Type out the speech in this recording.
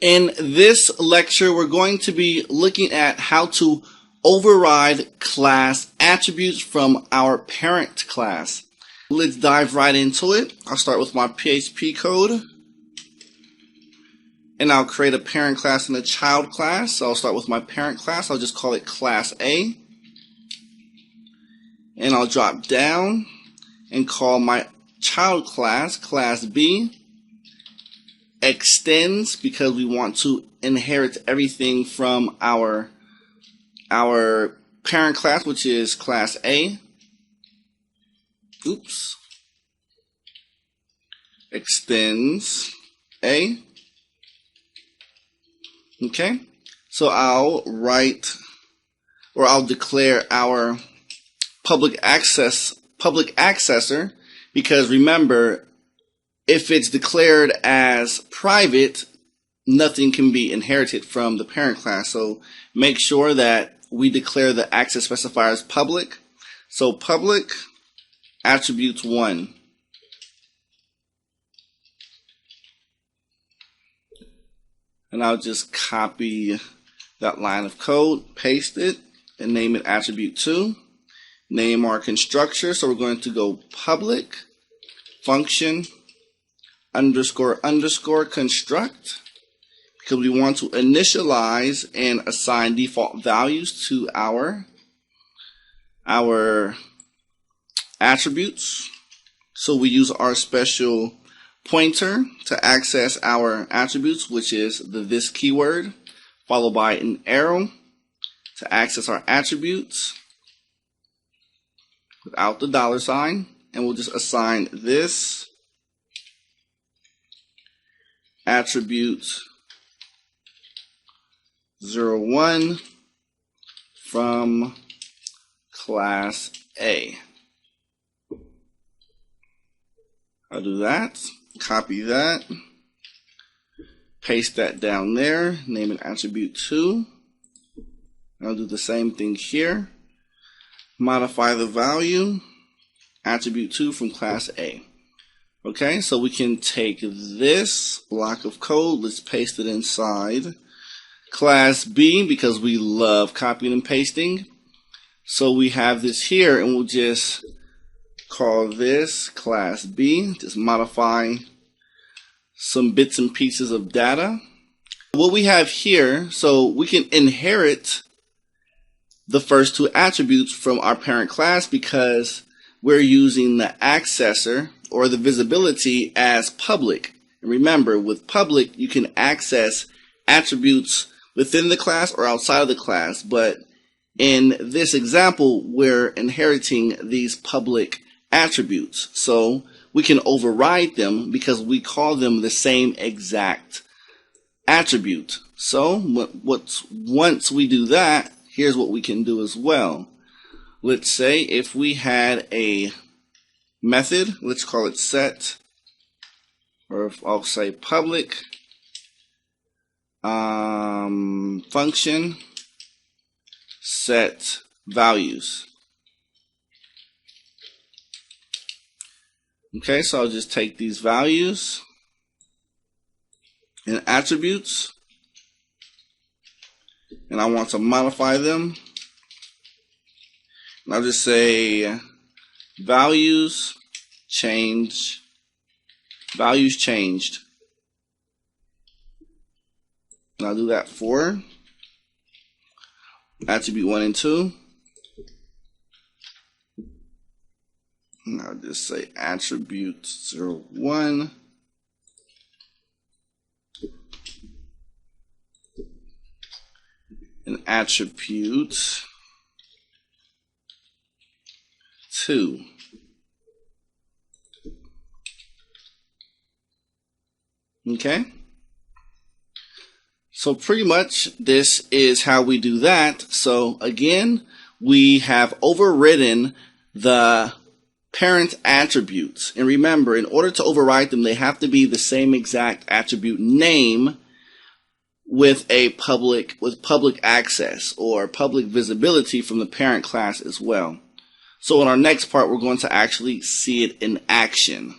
In this lecture, we're going to be looking at how to override class attributes from our parent class. Let's dive right into it. I'll start with my PHP code, and I'll create a parent class and a child class. So I'll start with my parent class. I'll just call it class A, and I'll drop down and call my child class class B. Extends, because we want to inherit everything from our parent class, which is class A. Oops. Extends A. Okay. So I'll declare our public accessor, because remember, if it's declared as private, nothing can be inherited from the parent class. So make sure that we declare the access specifier as public. So public attributes 1. And I'll just copy that line of code, paste it, and name it attribute 2. Name our constructor. So we're going to go public function underscore construct, because we want to initialize and assign default values to our attributes. So we use our special pointer to access our attributes, which is the this keyword followed by an arrow to access our attributes without the $, and we'll just assign this attribute 01 from class A. I'll do that, copy that, paste that down there, name it attribute 2. I'll do the same thing here. Modify the value, attribute 2 from class A. Okay, so we can take this block of code, let's paste it inside class B, because we love copying and pasting. So we have this here, and we'll just call this class B, just modify some bits and pieces of data. What we have here, so we can inherit the first two attributes from our parent class because we're using the accessor or the visibility as public. And remember, with public, you can access attributes within the class or outside of the class. But in this example, we're inheriting these public attributes. So we can override them because we call them the same exact attribute. So once we do that, here's what we can do as well. Let's say if we had a method, let's call it set, or if I'll say public function set values. Okay, so I'll just take these values and attributes, and I want to modify them. And I'll just say values changed. And I'll do that for attribute 1 and 2. And I'll just say attribute 01 and attribute 2. Okay, so pretty much this is how we do that. So again, we have overridden the parent attributes, and remember, in order to override them, they have to be the same exact attribute name with public access or public visibility from the parent class as well. So in our next part, we're going to actually see it in action.